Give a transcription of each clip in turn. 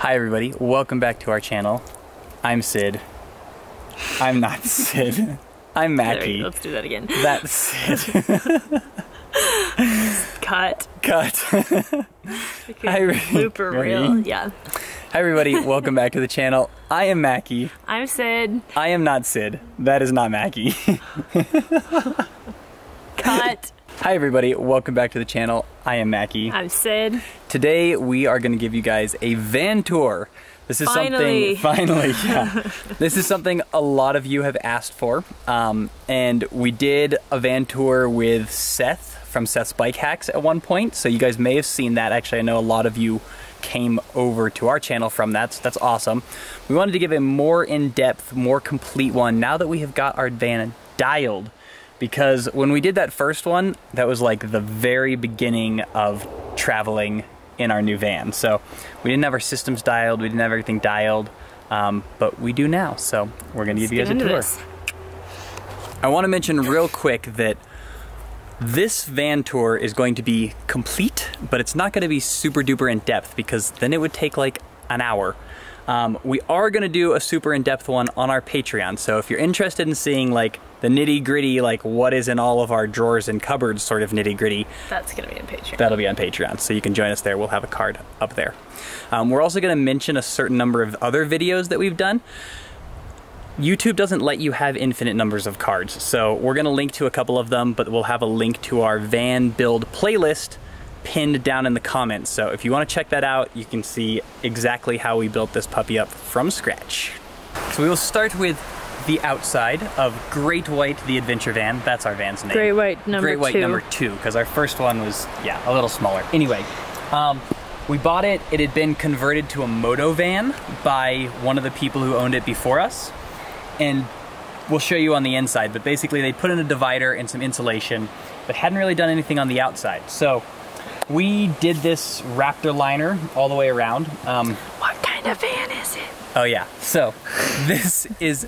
Hi everybody, welcome back to our channel. I'm Sid. I'm not Sid. I'm Mackie. Let's do that again. That's Sid. Cut. Hi, blooper reel. Yeah. Hi everybody, welcome back to the channel. I am Mackie. I'm Sid. I am not Sid. That is not Mackie. Cut. Hi everybody, welcome back to the channel. I am Mackie. I'm Sid. Today we are going to give you guys a van tour. This is Finally. yeah. This is something a lot of you have asked for. And we did a van tour with Seth from Seth's Bike Hacks at one point. So you guys may have seen that. Actually, I know a lot of you came over to our channel from that. So that's awesome. We wanted to give a more in-depth, more complete one now that we have got our van dialed. Because when we did that first one, that was like the very beginning of traveling in our new van. So we didn't have our systems dialed, we didn't have everything dialed, but we do now. So we're gonna give you guys a tour. I wanna mention real quick that this van tour is going to be complete, but it's not gonna be super duper in depth because then it would take like an hour. We are gonna do a super in-depth one on our Patreon. So if you're interested in seeing like the nitty gritty, like what is in all of our drawers and cupboards sort of nitty gritty. That's gonna be on Patreon. That'll be on Patreon, so you can join us there. We'll have a card up there. We're also gonna mention a certain number of other videos that we've done. YouTube doesn't let you have infinite numbers of cards. So we're gonna link to a couple of them, but we'll have a link to our van build playlist pinned down in the comments. So if you wanna check that out, you can see exactly how we built this puppy up from scratch. So we will start with the outside of Great White, the adventure van. That's our van's name. Great White number 2. Great White number 2, because our first one was, yeah, a little smaller. Anyway, we bought it. It had been converted to a moto van by one of the people who owned it before us. And we'll show you on the inside, but basically they put in a divider and some insulation, but hadn't really done anything on the outside. So we did this Raptor liner all the way around. What kind of van is it? Oh yeah, so this is,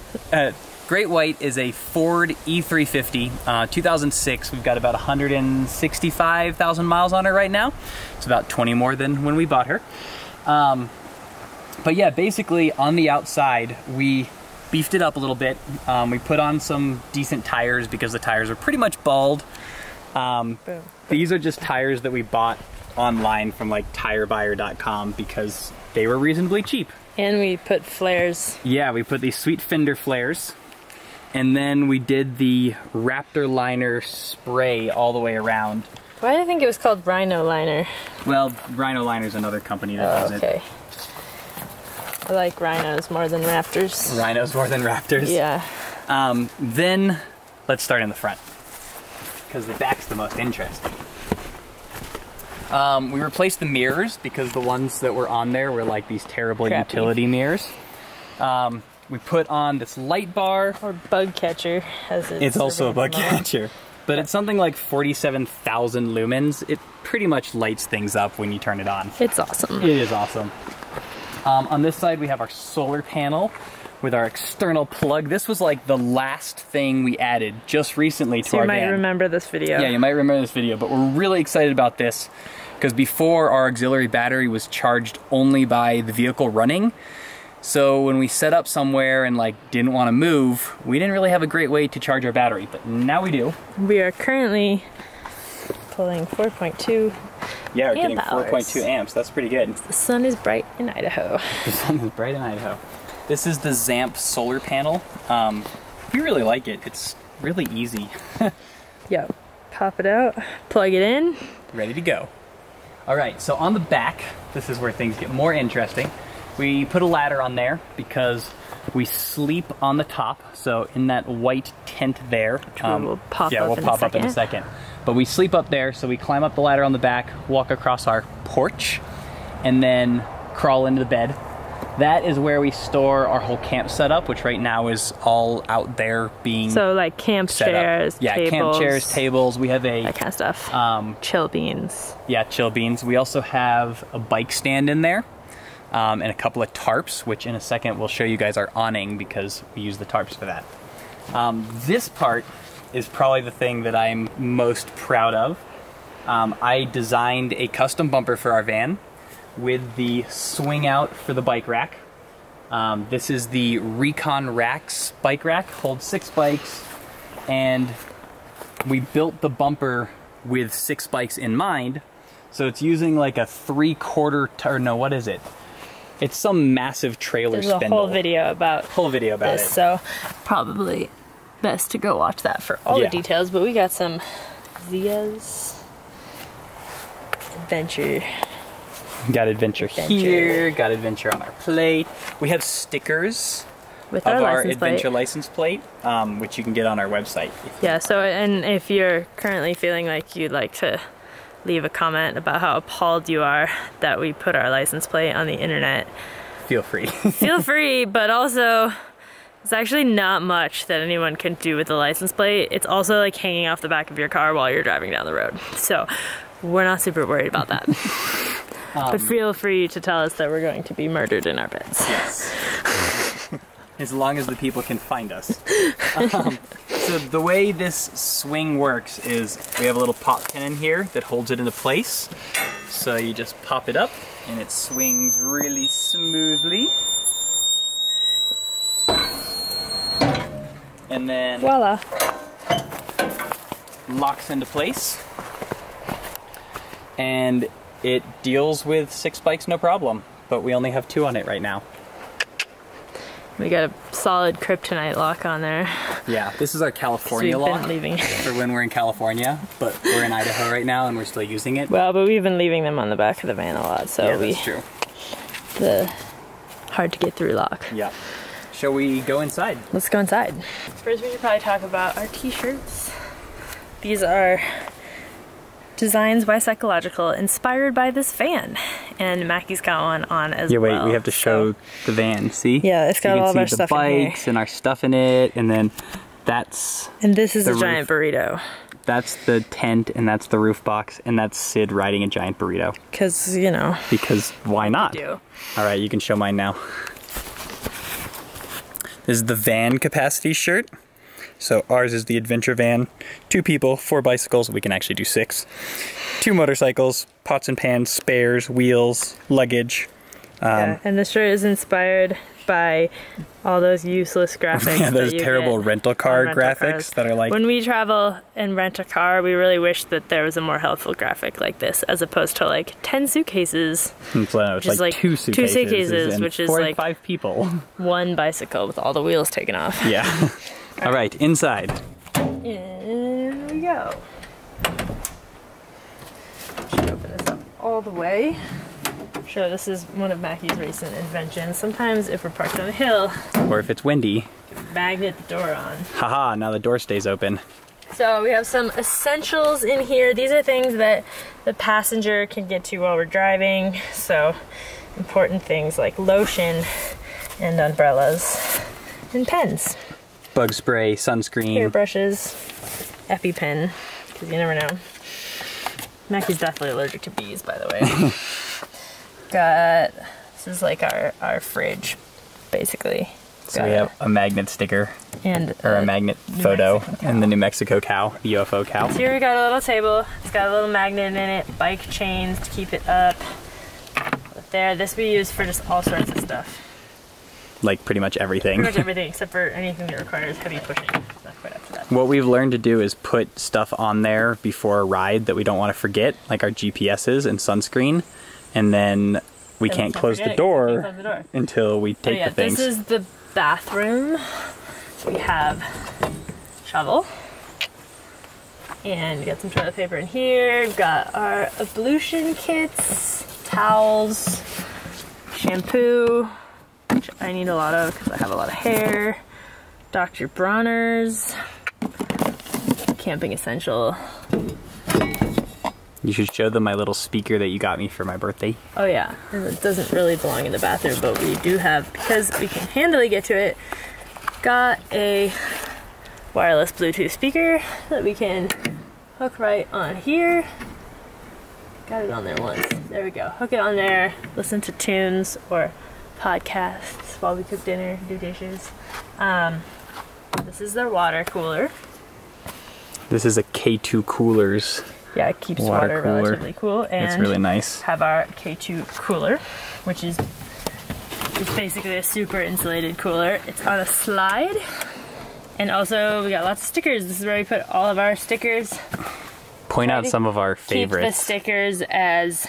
Great White is a Ford E350, 2006. We've got about 165,000 miles on her right now. It's about 20 more than when we bought her. But yeah, basically on the outside, we beefed it up a little bit. We put on some decent tires because the tires are pretty much bald. These are just tires that we bought online from like tirebuyer.com because they were reasonably cheap. And we put flares. Yeah, we put these sweet fender flares. And then we did the Raptor liner spray all the way around. Why do I think it was called Rhino Liner? Well, Rhino Liner's another company that does it. Okay. I like rhinos more than raptors. Rhinos more than raptors? Yeah. Then, let's start in the front, because the back's the most interesting. We replaced the mirrors because the ones that were on there were like these terrible utility mirrors. We put on this light bar. Or bug catcher, as it's also a bug catcher. But it's something like 47,000 lumens. It pretty much lights things up when you turn it on. It's awesome. It is awesome. On this side we have our solar panel with our external plug. This was like the last thing we added just recently to our van. You might remember this video. Yeah, you might remember this video, but we're really excited about this because before our auxiliary battery was charged only by the vehicle running. So when we set up somewhere and like didn't want to move, we didn't really have a great way to charge our battery, but now we do. We are currently pulling 4.2 Yeah, we're getting 4.2 amps. That's pretty good. The sun is bright in Idaho. The sun is bright in Idaho. This is the Zamp solar panel. We really like it. It's really easy. Yep. Pop it out, plug it in. Ready to go. All right, so on the back, this is where things get more interesting. We put a ladder on there because we sleep on the top. So in that white tent there. We'll pop up in a second. But we sleep up there, so we climb up the ladder on the back, walk across our porch, and then crawl into the bed. That is where we store our whole camp setup, which right now is all out there being so like camp chairs, yeah, tables, camp chairs, tables. We have that kind of stuff. Chill beans. Yeah, chill beans. We also have a bike stand in there, and a couple of tarps, which in a second we'll show you guys our awning because we use the tarps for that. This part is probably the thing that I'm most proud of. I designed a custom bumper for our van. with the swing out for the bike rack. This is the Recon Racks bike rack, holds 6 bikes, and we built the bumper with 6 bikes in mind. So it's using like a 3/4, or no, what is it? It's some massive trailer spindle. There's a whole video about this, it. So probably best to go watch that for all the details. But we got some Zia's Adventure. Got adventure here, got adventure on our plate. We have stickers with of our license adventure plate. license plate, which you can get on our website. Yeah, so, and if you're currently feeling like you'd like to leave a comment about how appalled you are that we put our license plate on the internet, feel free. Feel free, but also it's actually not much that anyone can do with the license plate. It's also like hanging off the back of your car while you're driving down the road. So we're not super worried about that. But feel free to tell us that we're going to be murdered in our beds. Yes. As long as the people can find us. So the way this swing works is we have a little pop pin in here that holds it into place. So you just pop it up and it swings really smoothly. And then voila, locks into place. And it deals with 6 bikes no problem, but we only have 2 on it right now. We got a solid kryptonite lock on there. Yeah, this is our California lock for when we're in California, but we're in Idaho right now and we're still using it. Well, but we've been leaving them on the back of the van a lot, so yeah, that's true. The hard to get through lock. Yeah. Shall we go inside? Let's go inside. First, we should probably talk about our t-shirts. These are designs by Psychological, inspired by this van, and Mackie's got one on as well. Yeah, wait, we have to show the van. See? Yeah, it's got all of our stuff in here. You can see the bikes and our stuff in it, and then that's. And this is a giant burrito. That's the tent, and that's the roof box, and that's Sid riding a giant burrito. Because, you know. Because why not? All right, you can show mine now. This is the van capacity shirt. So ours is the adventure van, 2 people, 4 bicycles, we can actually do 6. 2 motorcycles, pots and pans, spares, wheels, luggage. Yeah, and the shirt is inspired by all those useless graphics. Yeah, those terrible rental car graphics that are like... When we travel and rent a car, we really wish that there was a more helpful graphic like this, as opposed to like 10 suitcases. So which is like 2 suitcases. 2 suitcases, which is 4 like 5 people. 1 bicycle with all the wheels taken off. Yeah. All right, inside. In we go. Should open this up all the way. Sure, this is one of Mackie's recent inventions. Sometimes if we're parked on a hill, or if it's windy, magnet the door on. Haha, now the door stays open. So we have some essentials in here. These are things that the passenger can get to while we're driving. So important things like lotion and umbrellas and pens. Bug spray, sunscreen. Hairbrushes, EpiPen, because you never know. Mackie's definitely allergic to bees, by the way. This is like our fridge, basically. So we have a magnet sticker, and a magnet photo, and the New Mexico cow, the UFO cow. So here we got a little table. It's got a little magnet in it, bike chains to keep it up. But there, this we use for just all sorts of stuff. Like pretty much everything. Pretty much everything, except for anything that requires heavy pushing. It's not quite up to that. What we've learned to do is put stuff on there before a ride that we don't want to forget, like our GPSs and sunscreen, and then we can't close the door until we take the things. This is the bathroom. We have shovel, and we got some toilet paper in here. We've got our ablution kits, towels, shampoo, which I need a lot of because I have a lot of hair, Dr. Bronner's, camping essential. You should show them my little speaker that you got me for my birthday. Oh yeah, and it doesn't really belong in the bathroom, but we do have, because we can handily get to it, got a wireless Bluetooth speaker that we can hook right on here. Got it on there once. There we go. Hook it on there, listen to tunes or podcasts while we cook dinner, do dishes. This is their water cooler. This is a K2 Coolers Yeah, it keeps water relatively cool. And it's really nice. Have our K2 cooler, which is basically a super insulated cooler. It's on a slide. And also we got lots of stickers. This is where we put all of our stickers. Point out some of our favorites. Keep the stickers as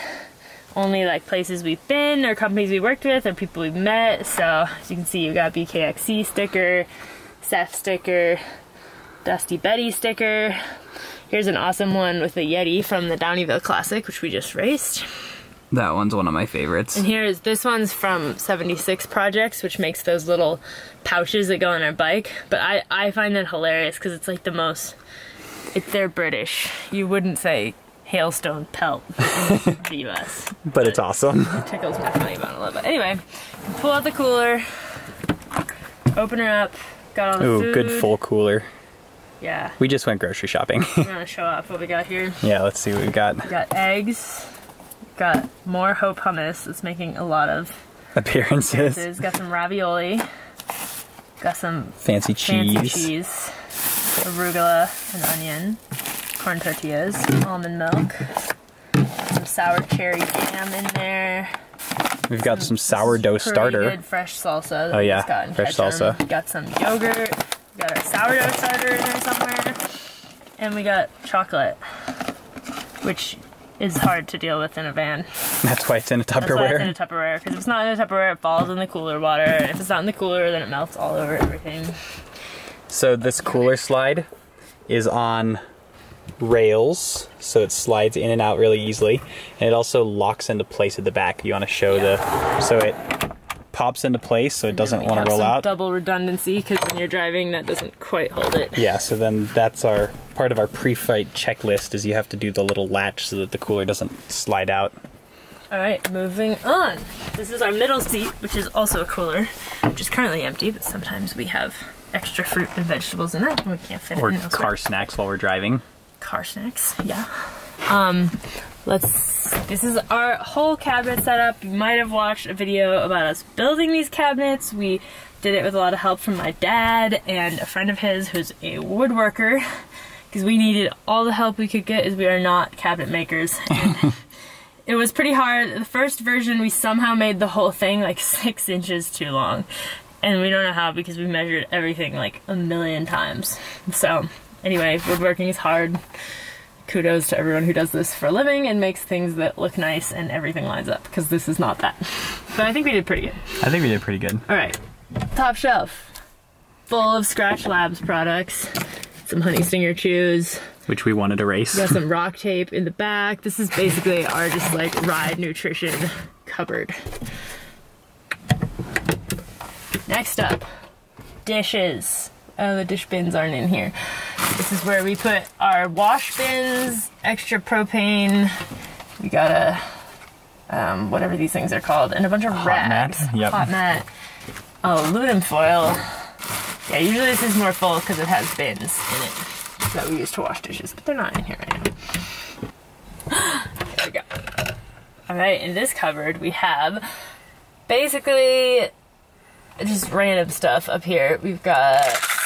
only like places we've been or companies we worked with or people we've met. So as you can see, you got BKXC sticker, Seth sticker, Dusty Betty sticker. Here's an awesome one with the Yeti from the Downeyville Classic, which we just raced. That one's one of my favorites. And this one's from 76 Projects, which makes those little pouches that go on our bike. But I find that hilarious because it's like the most, they're British. You wouldn't say hailstone pelt in the US. But it's awesome. It tickles my funny bone a little bit. Anyway, pull out the cooler, open her up, got all the food. Ooh, good full cooler. Yeah. We just went grocery shopping. I'm gonna show off what we got here. Yeah, let's see what we got. We got eggs. Got more Hope hummus. It's making a lot of appearances. Got some ravioli. Got some fancy cheese. Arugula and onion. Corn tortillas. Almond milk. Some sour cherry jam in there. We've got some sourdough starter. Good fresh salsa. Oh yeah, fresh salsa. We got some yogurt. We got our sourdough starter in there somewhere. And we got chocolate, which is hard to deal with in a van. That's why it's in a Tupperware. That's why it's in a Tupperware, because if it's not in a Tupperware, it falls in the cooler water. And if it's not in the cooler, then it melts all over everything. So this cooler slide is on rails, so it slides in and out really easily. And it also locks into place at the back. You want to show so it pops into place so it doesn't want to roll out. Double redundancy, because when you're driving, that doesn't quite hold it. Yeah, so then that's part of our pre-flight checklist is you have to do the little latch so that the cooler doesn't slide out. Alright, moving on. This is our middle seat, which is also a cooler, which is currently empty, but sometimes we have extra fruit and vegetables in it, and we can't fit it in. Or car snacks while we're driving. Car snacks, yeah. This is our whole cabinet setup. You might have watched a video about us building these cabinets. We did it with a lot of help from my dad and a friend of his who's a woodworker, because we needed all the help we could get as we are not cabinet makers. And it was pretty hard. The first version, we somehow made the whole thing like 6 inches too long. And we don't know how, because we measured everything like a million times. So anyway, woodworking is hard. Kudos to everyone who does this for a living and makes things that look nice and everything lines up, because this is not that. But I think we did pretty good. I think we did pretty good. Alright, top shelf. Full of Scratch Labs products. Some Honey Stinger chews. Which we wanted to race. We got some rock tape in the back. This is basically our just like ride nutrition cupboard. Next up, dishes. Oh, the dish bins aren't in here. This is where we put our wash bins, extra propane. We got a, whatever these things are called, and a bunch of rags. Hot mat. Yep. Hot mat. Oh, aluminum foil. Yeah, usually this is more full because it has bins in it that we use to wash dishes, but they're not in here right now. There we go. Alright, in this cupboard we have basically just random stuff up here. We've got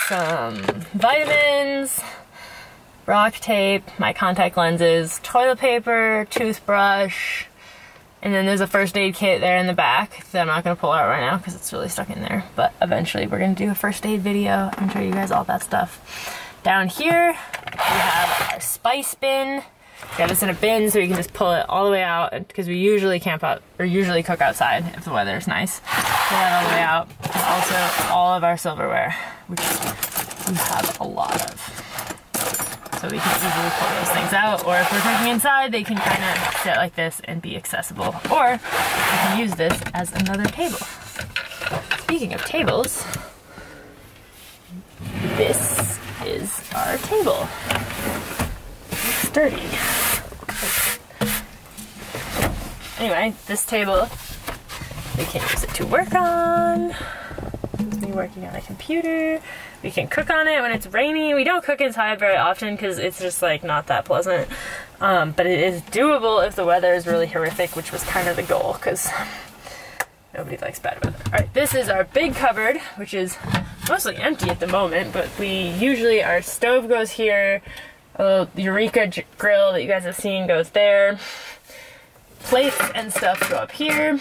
some vitamins, rock tape, my contact lenses, toilet paper, toothbrush, and then there's a first aid kit there in the back that I'm not going to pull out right now because it's really stuck in there, but eventually we're going to do a first aid video and show you guys all that stuff. Down here we have our spice bin. We have this in a bin so you can just pull it all the way out, because we usually camp out or usually cook outside if the weather is nice. Pull that all the way out. And also all of our silverware, which we have a lot of. So we can easily pull those things out, or if we're cooking inside, they can kind of sit like this and be accessible. Or we can use this as another table. Speaking of tables, this is our table. It's sturdy. Anyway, this table, we can use it to work on. It's me working on a computer. We can cook on it when it's rainy. We don't cook inside very often because it's just like not that pleasant. But it is doable if the weather is really horrific, which was kind of the goal because nobody likes bad weather. Alright, this is our big cupboard, which is mostly empty at the moment, but we usually, our stove goes here, The Eureka grill that you guys have seen goes there. Plates and stuff go up here.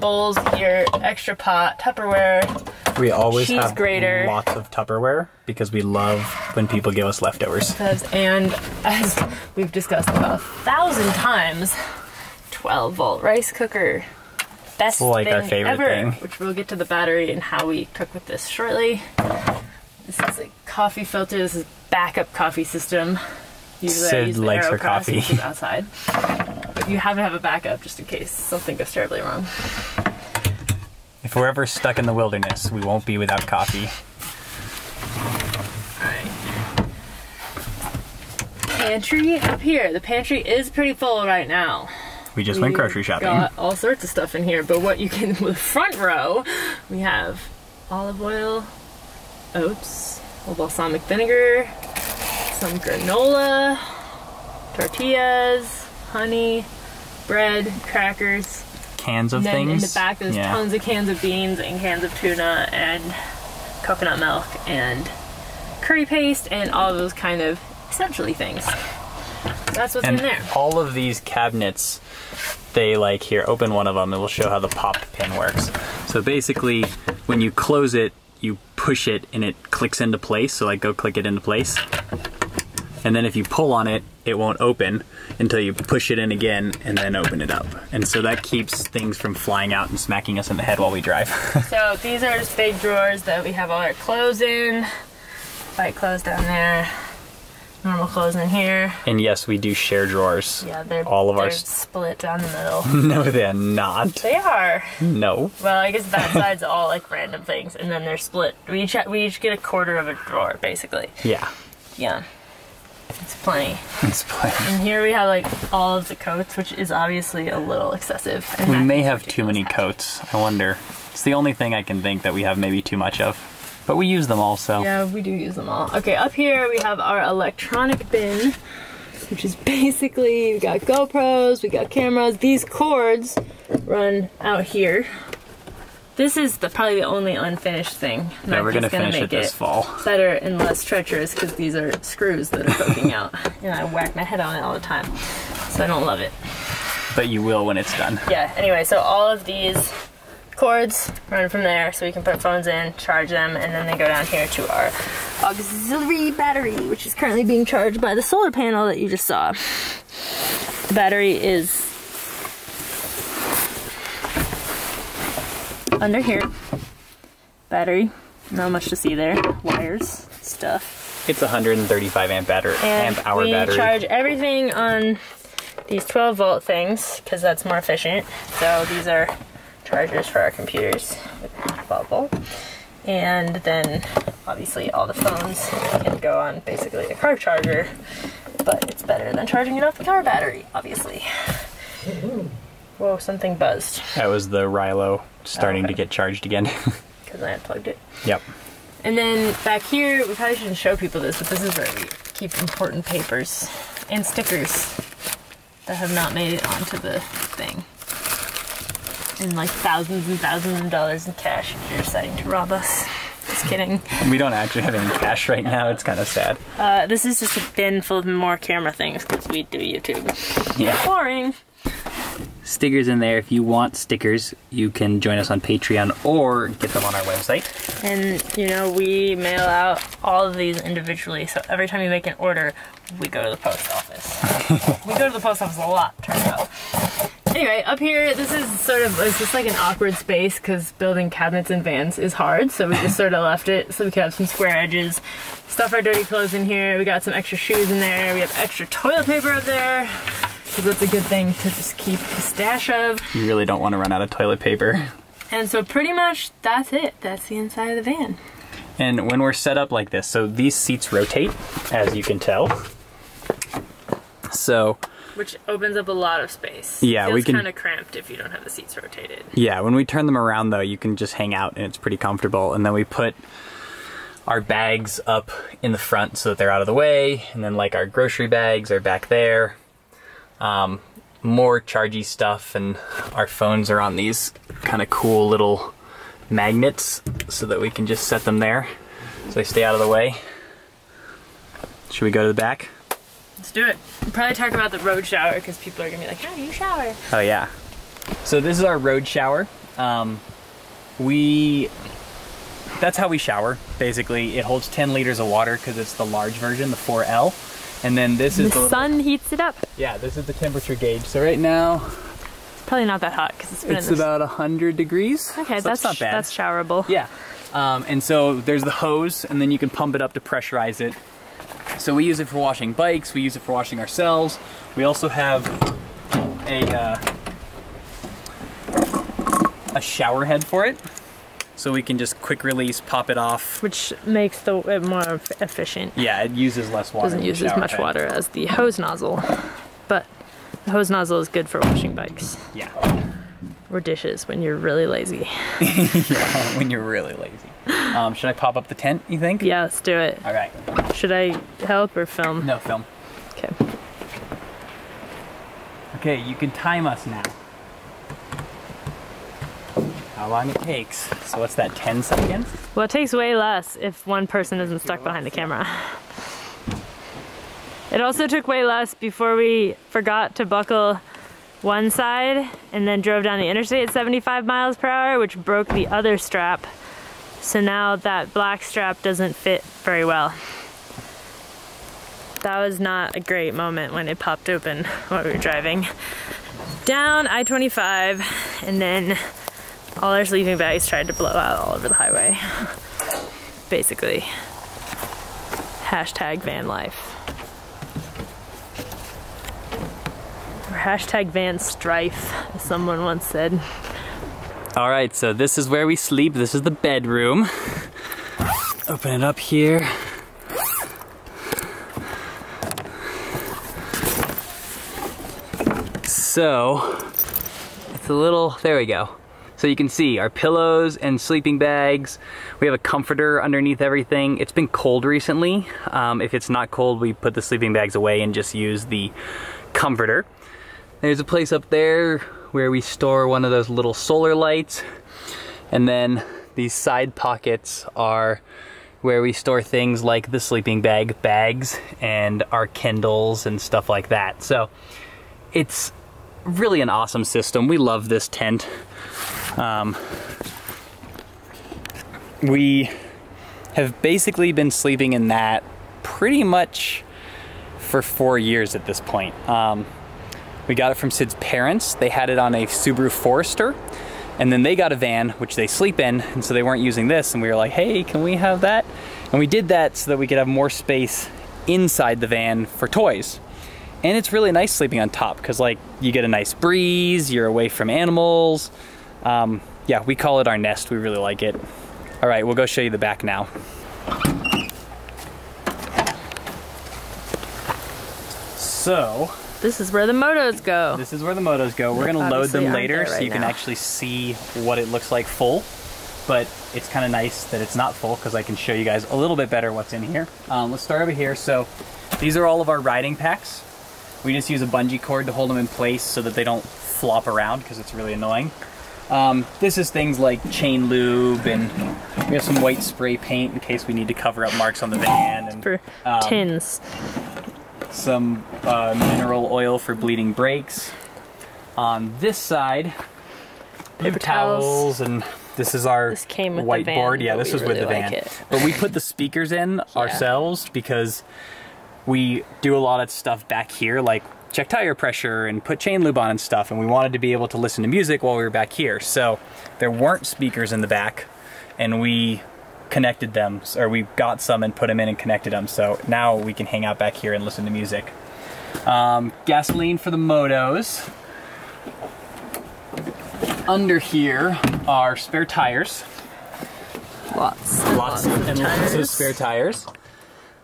Bowls here, extra pot, Tupperware. We always cheese have grater. Lots of Tupperware because we love when people give us leftovers. And as we've discussed about 1,000 times, 12-volt rice cooker. Best like thing our favorite ever, thing. which we'll get to the battery and how we cook with this shortly. This is a coffee filter. This is backup coffee system. Usually I use the likes her AeroPress, coffee. which is outside. But you have to have a backup just in case something goes terribly wrong. If we're ever stuck in the wilderness, we won't be without coffee. Alright. Pantry up here. The pantry is pretty full right now. We just went grocery shopping. Got all sorts of stuff in here, but what you can, with the front row, we have olive oil, oats, a little balsamic vinegar, some granola, tortillas, honey, bread, crackers. Cans of And then things. in the back there's tons of cans of beans and cans of tuna and coconut milk and curry paste and all of those kind of essentially things. That's what's in there. All of these cabinets, they like, here, open one of them and we'll show how the pop pin works. So basically, when you close it, you push it and it clicks into place. So like, go click it into place. And then if you pull on it, it won't open until you push it in again and then open it up. And so that keeps things from flying out and smacking us in the head while we drive. So these are just big drawers that we have all our clothes in. White clothes down there. Normal clothes in here. And yes, we do share drawers. Yeah, they're split down the middle. No, they're not. They are. No. Well, I guess that side's all like random things, and then they're split. We each get a quarter of a drawer, basically. Yeah. Yeah. It's plenty. It's plenty. And here we have like all of the coats, which is obviously a little excessive. And We may have too many coats. I wonder. It's the only thing I can think that we have maybe too much of. But we use them all, so. Yeah, we do use them all. Okay, up here we have our electronic bin, which is basically, we got GoPros, we got cameras. These cords run out here. This is probably the only unfinished thing. Yeah, we're gonna finish it this fall. Better and less treacherous because these are screws that are poking out. And I whack my head on it all the time. So I don't love it. But you will when it's done. Yeah, anyway, so all of these cords run from there so we can put phones in, charge them, and then they go down here to our auxiliary battery, which is currently being charged by the solar panel that you just saw. The battery is under here. Battery, not much to see there. Wires, stuff. It's a 135 amp hour battery. We charge everything on these 12-volt things because that's more efficient. So these are chargers for our computers with 12-volt. And then obviously all the phones can go on basically a car charger, but it's better than charging it off the car battery, obviously. Whoa, something buzzed. That was the Rilo starting to get charged again. Because I unplugged it. Yep. And then back here, we probably shouldn't show people this, but this is where we keep important papers and stickers that have not made it onto the thing. And like thousands and thousands of dollars in cash if you're deciding to rob us. Just kidding. We don't actually have any cash right now. It's kind of sad. This is just a bin full of more camera things because we do YouTube. Yeah. Boring. Stickers in there. If you want stickers, you can join us on Patreon or get them on our website. And, you know, we mail out all of these individually, so every time you make an order, we go to the post office. We go to the post office a lot, turns out. Anyway, up here, this is sort of, it's just like an awkward space because building cabinets in vans is hard, so we just sort of left it so we could have some square edges. Stuff our dirty clothes in here, we got some extra shoes in there, we have extra toilet paper up there, because that's a good thing to just keep a stash of. You really don't want to run out of toilet paper. And so pretty much that's it. That's the inside of the van. And when we're set up like this, so these seats rotate, as you can tell. So, which opens up a lot of space. Yeah, we can. Feels kind of cramped if you don't have the seats rotated. Yeah, when we turn them around though, you can just hang out and it's pretty comfortable. And then we put our bags up in the front so that they're out of the way. And then like our grocery bags are back there. More chargy stuff, and our phones are on these kind of cool little magnets so that we can just set them there so they stay out of the way. Should we go to the back? Let's do it. We'll probably talk about the road shower because people are gonna be like, how do you shower? Oh yeah. So this is our road shower. That's how we shower, basically. It holds 10 liters of water because it's the large version, the 4L. And then this is the sun heats it up. Yeah, this is the temperature gauge. So right now, it's probably not that hot because it's about 100 degrees. Okay, so that's not bad. That's showerable. Yeah. And so there's the hose, and then you can pump it up to pressurize it. So we use it for washing bikes, we use it for washing ourselves. We also have a shower head for it. So we can just quick release, pop it off. Which makes it more efficient. Yeah, it uses less water. Doesn't use as much water as the hose nozzle. But the hose nozzle is good for washing bikes. Yeah. Or dishes when you're really lazy. Yeah, when you're really lazy. Should I pop up the tent, you think? Yeah, let's do it. All right. Should I help or film? No, film. Okay. Okay, you can time us now. How long it takes. So what's that, 10 seconds? Well, it takes way less if one person isn't stuck behind the camera. It also took way less before we forgot to buckle one side and then drove down the interstate at 75 miles per hour, which broke the other strap. So now that black strap doesn't fit very well. That was not a great moment when it popped open while we were driving down I-25, and then all our sleeping bags tried to blow out all over the highway. Basically, hashtag van life. Or hashtag van strife, as someone once said. All right, so this is where we sleep. This is the bedroom. Open it up here. So, it's a little, there we go. So you can see our pillows and sleeping bags. We have a comforter underneath everything. It's been cold recently. If it's not cold, we put the sleeping bags away and just use the comforter. There's a place up there where we store one of those little solar lights. And then these side pockets are where we store things like the sleeping bag bags and our Kindles and stuff like that. So it's really an awesome system. We love this tent. We have basically been sleeping in that pretty much for 4 years at this point. We got it from Sid's parents. They had it on a Subaru Forester, and then they got a van, which they sleep in, and so they weren't using this, and we were like, hey, can we have that? And we did that so that we could have more space inside the van for toys. And it's really nice sleeping on top, because like you get a nice breeze, you're away from animals. Yeah, we call it our nest. We really like it. All right, we'll go show you the back now. So, this is where the motos go. This is where the motos go. We're gonna load them later so you can actually see what it looks like full. But it's kind of nice that it's not full because I can show you guys a little bit better what's in here. Let's start over here. So these are all of our riding packs. We just use a bungee cord to hold them in place so that they don't flop around because it's really annoying. This is things like chain lube, and we have some white spray paint in case we need to cover up marks on the van. And for tins. Some mineral oil for bleeding brakes. On this side, paper towels, and this is our whiteboard. Yeah, this was with the van. But we put the speakers in ourselves because we do a lot of stuff back here, like check tire pressure and put chain lube on and stuff, and we wanted to be able to listen to music while we were back here. So there weren't speakers in the back, and we connected them, or we got some and put them in and connected them. So now we can hang out back here and listen to music. Gasoline for the motos. Under here are spare tires. Lots of spare tires.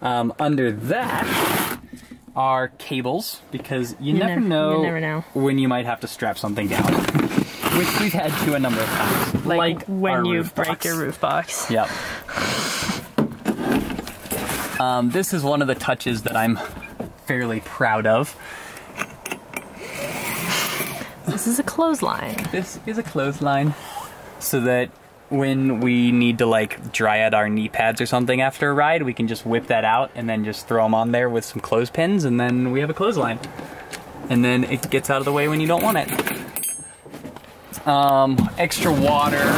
Under that are cables, because you never know when you might have to strap something down, which we've had to a number of times. Like when you break your roof box. Yep. This is one of the touches that I'm fairly proud of. This is a clothesline. This is a clothesline so that when we need to like dry out our knee pads or something after a ride, we can just whip that out and then just throw them on there with some clothespins, and then we have a clothesline. And then it gets out of the way when you don't want it. Extra water,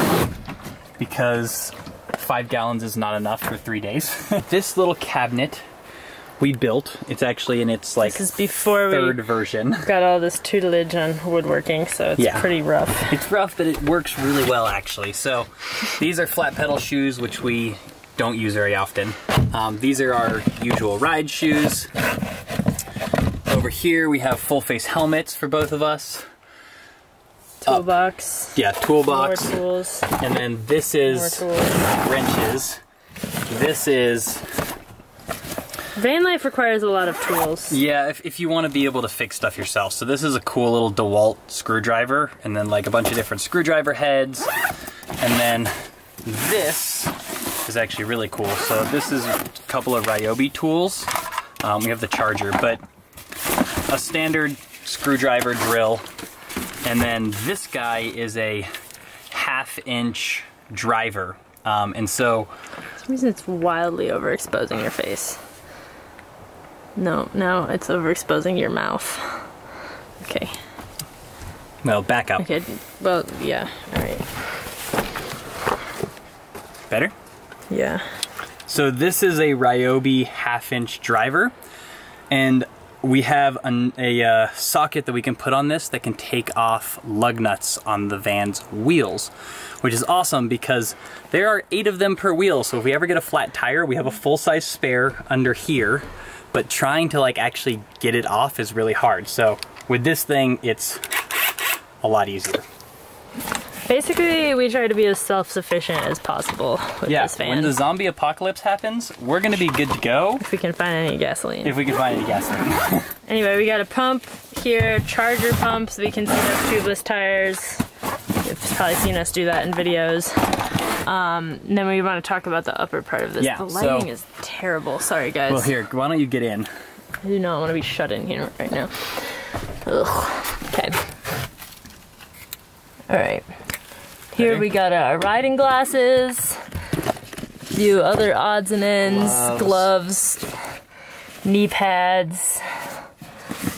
because 5 gallons is not enough for 3 days. This little cabinet we built, it's actually in its like this is before third version. Got all this tutelage on woodworking, so it's pretty rough. It's rough, but it works really well actually. So these are flat pedal shoes, which we don't use very often. These are our usual ride shoes. Over here we have full face helmets for both of us. Toolbox. Yeah, toolbox. More tools. And then this is wrenches. This is... Van life requires a lot of tools. Yeah, if you want to be able to fix stuff yourself. So this is a cool little DeWalt screwdriver, and then like a bunch of different screwdriver heads. And then this is actually really cool. So this is a couple of Ryobi tools. We have the charger, but a standard screwdriver drill. And then this guy is a 1/2-inch driver. And so... For some reason it's wildly overexposing your face. No, it's overexposing your mouth. Okay. Well, back up. Okay, well, yeah, alright. Better? Yeah. So this is a Ryobi 1/2-inch driver, and we have a socket that we can put on this that can take off lug nuts on the van's wheels, which is awesome because there are 8 of them per wheel. So if we ever get a flat tire, we have a full-size spare under here, but trying to like actually get it off is really hard. So with this thing, it's a lot easier. Basically, we try to be as self-sufficient as possible with this van. When the zombie apocalypse happens, we're gonna be good to go. If we can find any gasoline. If we can find any gasoline. Anyway, we got a pump here, charger pumps. We can see those tubeless tires. You've probably seen us do that in videos. Then we want to talk about the upper part of this. Yeah, the lighting is terrible. Sorry, guys. Well, here, why don't you get in? I do not want to be shut in here right now. Ugh. Okay. All right. Here we got our riding glasses, a few other odds and ends, gloves, knee pads,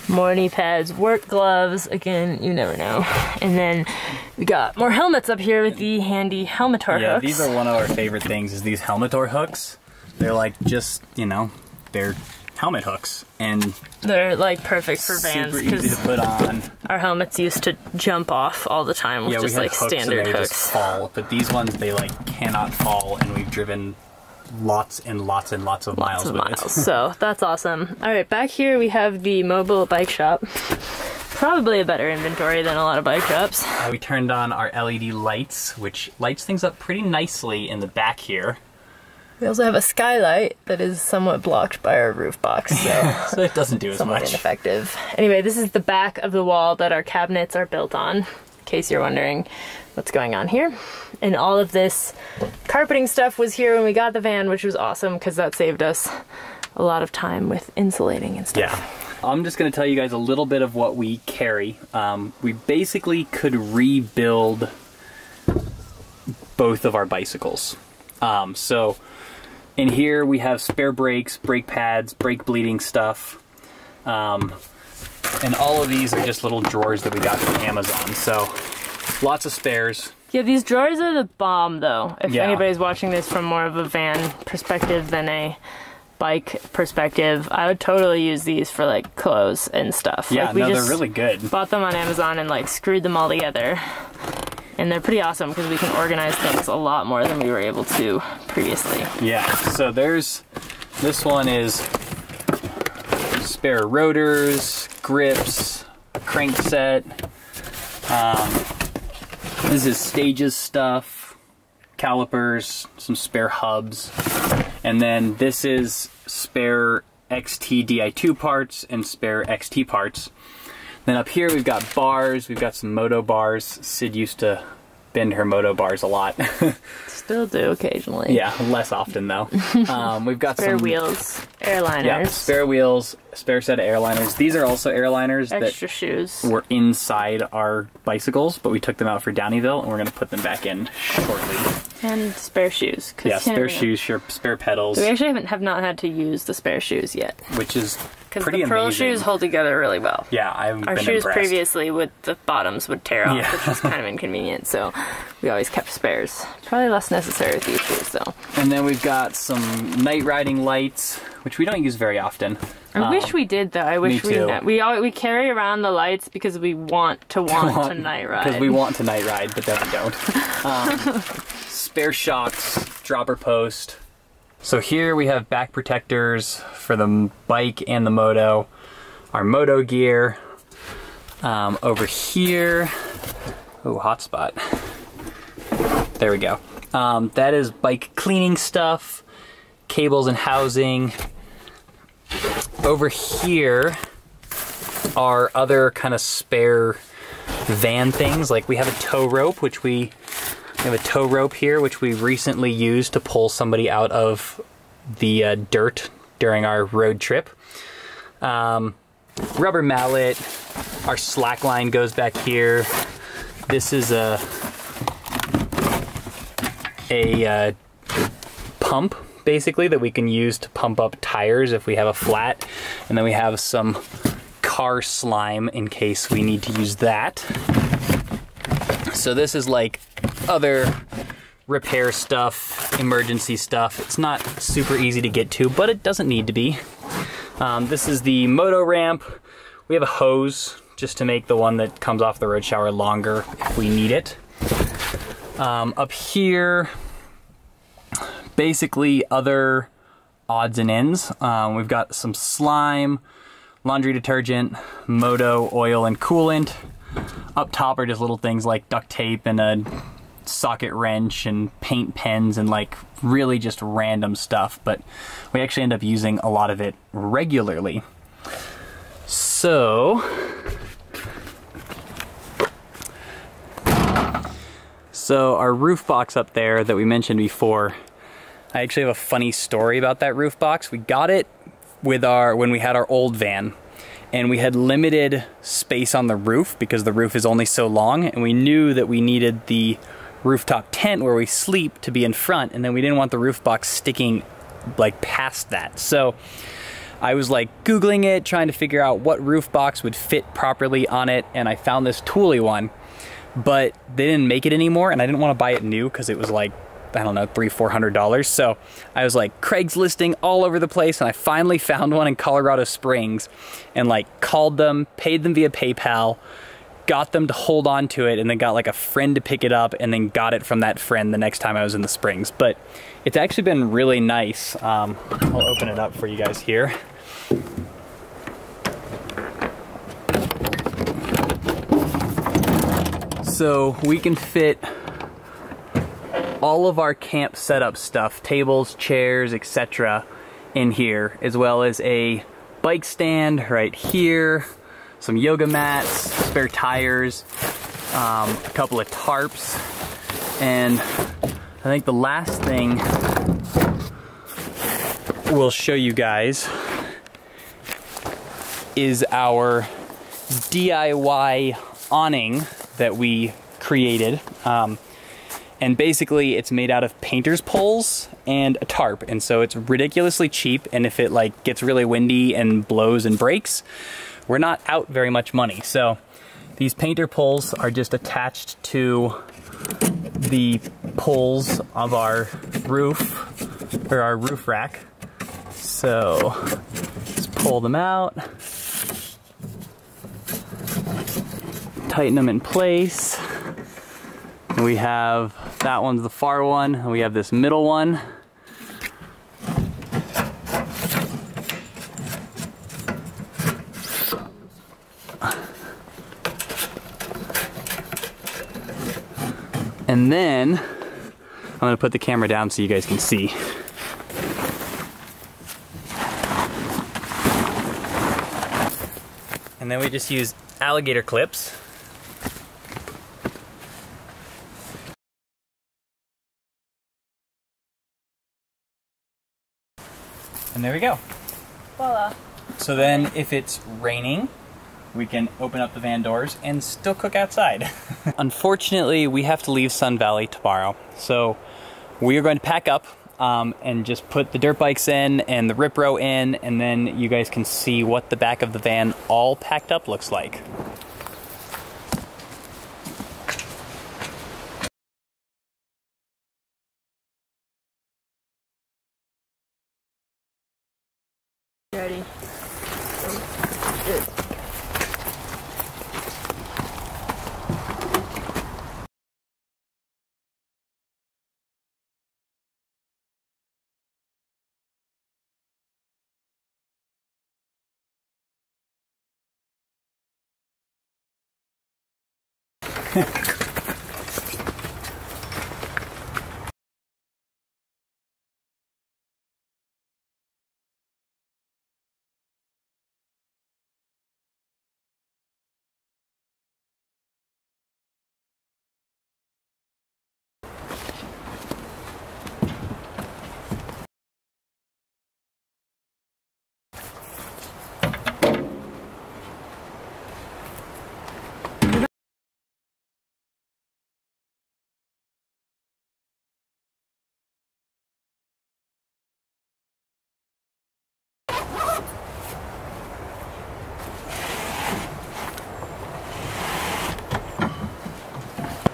more knee pads, work gloves, again, you never know. And then we got more helmets up here with the handy Helmetor hooks. Yeah, these are one of our favorite things, is these Helmetor hooks. They're like just, you know, they're helmet hooks, and they're like perfect for vans. Super easy to put on. Our helmets used to jump off all the time with just like standard hooks. Just fall, but these ones they like cannot fall, and we've driven lots and lots and lots of miles with it. So that's awesome. All right, back here we have the mobile bike shop. Probably a better inventory than a lot of bike shops. We turned on our LED lights, which lights things up pretty nicely in the back here. We also have a skylight that is somewhat blocked by our roof box, so it doesn't do as much. Somewhat ineffective. Anyway, this is the back of the wall that our cabinets are built on, in case you're wondering what's going on here. And all of this carpeting stuff was here when we got the van, which was awesome because that saved us a lot of time with insulating and stuff. Yeah. I'm just going to tell you guys a little bit of what we carry. We basically could rebuild both of our bicycles. So in here we have spare brakes, brake pads, brake bleeding stuff. And all of these are just little drawers that we got from Amazon. So lots of spares. Yeah, these drawers are the bomb though. If anybody's watching this from more of a van perspective than a bike perspective, I would totally use these for like clothes and stuff. Yeah, like, we they're really good. Bought them on Amazon and like screwed them all together. And they're pretty awesome because we can organize things a lot more than we were able to previously. Yeah, so this one is spare rotors, grips, a crank set. This is stages stuff, calipers, some spare hubs. And then this is spare XT Di2 parts and spare XT parts. Then up here we've got bars, we've got some moto bars. Sid used to bend her moto bars a lot. Still do occasionally. Yeah, less often though. We've got spare some wheels, airliners. Yeah, spare wheels, spare set of airliners. These are also airliners extra that shoes were inside our bicycles, but we took them out for Downeyville and we're going to put them back in shortly. And spare shoes. Yeah, spare shoes, spare pedals. So we actually have not had to use the spare shoes yet. Which is because pretty the pearl amazing. shoes hold together really well. Yeah, I've Our been shoes impressed. previously with the bottoms would tear off, which was kind of inconvenient, so we always kept spares. Probably less necessary with these shoes though. And then we've got some night riding lights, which we don't use very often. I wish we did though. I wish we carry around the lights because we want to night ride. Because we want to night ride, but then we don't. Spare shocks, dropper post. So here we have back protectors for the bike and the moto. Our moto gear. Over here, oh, hot spot. There we go. That is bike cleaning stuff, cables and housing. Over here are other kind of spare van things. Like we have a tow rope, which we have a tow rope here, which we recently used to pull somebody out of the dirt during our road trip. Rubber mallet. Our slack line goes back here. This is a pump, basically, that we can use to pump up tires if we have a flat. And then we have some car slime in case we need to use that. So this is like other repair stuff, emergency stuff. It's not super easy to get to, but it doesn't need to be. This is the moto ramp. We have a hose just to make the one that comes off the road shower longer if we need it. Up here, basically other odds and ends. We've got some slime, laundry detergent, moto oil and coolant. Up top are just little things like duct tape and a socket wrench and paint pens and like really just random stuff, but we actually end up using a lot of it regularly. So our roof box up there that we mentioned before, I actually have a funny story about that roof box. We got it with when we had our old van, and we had limited space on the roof because the roof is only so long, and we knew that we needed the rooftop tent where we sleep to be in front, and then we didn't want the roof box sticking like past that. So I was like Googling it, trying to figure out what roof box would fit properly on it, and I found this Thule one, but they didn't make it anymore, and I didn't want to buy it new because it was like, I don't know, $300-400. So I was like Craigslisting all over the place, and I finally found one in Colorado Springs and like called them, paid them via PayPal, got them to hold on to it, and then got like a friend to pick it up, and then got it from that friend the next time I was in the Springs. But it's actually been really nice. I'll open it up for you guys here. So we can fit all of our camp setup stuff, tables, chairs, etc. in here, as well as a bike stand right here, some yoga mats, spare tires, a couple of tarps, and I think the last thing we'll show you guys is our DIY awning that we created. And basically it's made out of painter's poles and a tarp, and so it's ridiculously cheap, and if it like gets really windy and blows and breaks, we're not out very much money. So these painter poles are just attached to the poles of our roof, or our roof rack. So just pull them out, tighten them in place. And we have, that one's the far one, and we have this middle one. And then, I'm gonna put the camera down so you guys can see. And then we just use alligator clips And there we go. Voila. So then if it's raining, we can open up the van doors and still cook outside. Unfortunately, we have to leave Sun Valley tomorrow. So we are going to pack up and just put the dirt bikes in and the rip row in, and then you guys can see what the back of the van all packed up looks like. Ready?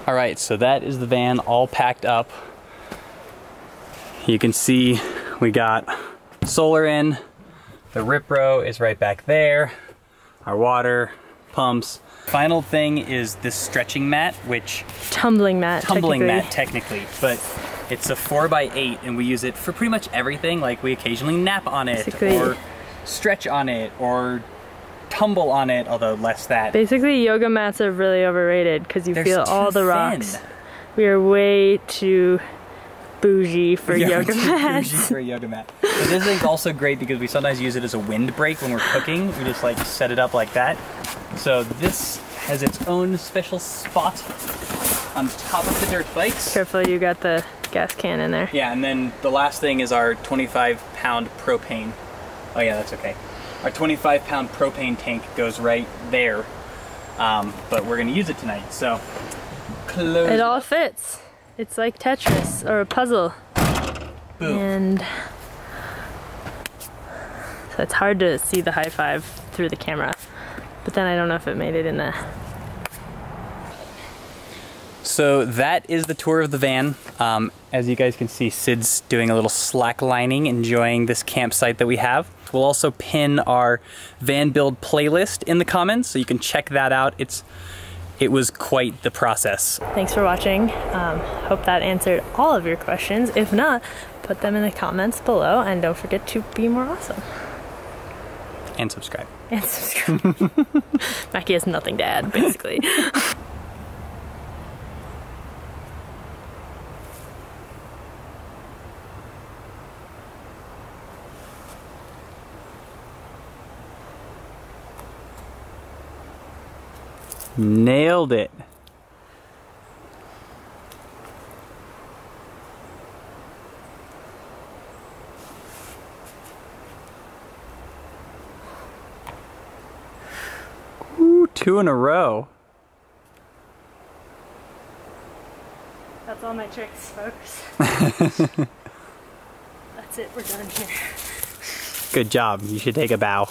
All right, so that is the van all packed up. You can see we got solar in, the rip row is right back there, our water, pumps. Final thing is this stretching mat, which... Tumbling mat, technically, but it's a 4x8 and we use it for pretty much everything. Like we occasionally nap on it, or stretch on it, or tumble on it, although less that. Basically, yoga mats are really overrated because you feel all the rocks. We are way too bougie for yoga mats. Bougie for a yoga mat. But this thing's also great because we sometimes use it as a wind break when we're cooking. We just like set it up like that. So this has its own special spot on top of the dirt bikes. Careful, you got the gas can in there. Yeah, and then the last thing is our 25-pound propane. Oh yeah, that's okay. Our 25-pound propane tank goes right there, but we're gonna use it tonight, so close. It all fits. It's like Tetris or a puzzle. Boom. And so it's hard to see the high five through the camera, but then I don't know if it made it in the... So that is the tour of the van. As you guys can see, Sid's doing a little slacklining, enjoying this campsite that we have. We'll also pin our van build playlist in the comments, so you can check that out. It was quite the process. Thanks for watching. Hope that answered all of your questions. If not, put them in the comments below, and don't forget to be more awesome. And subscribe. And subscribe. Mackie has nothing to add, basically. Nailed it. Ooh, 2 in a row. That's all my tricks, folks. That's it, we're done here. Good job. You should take a bow.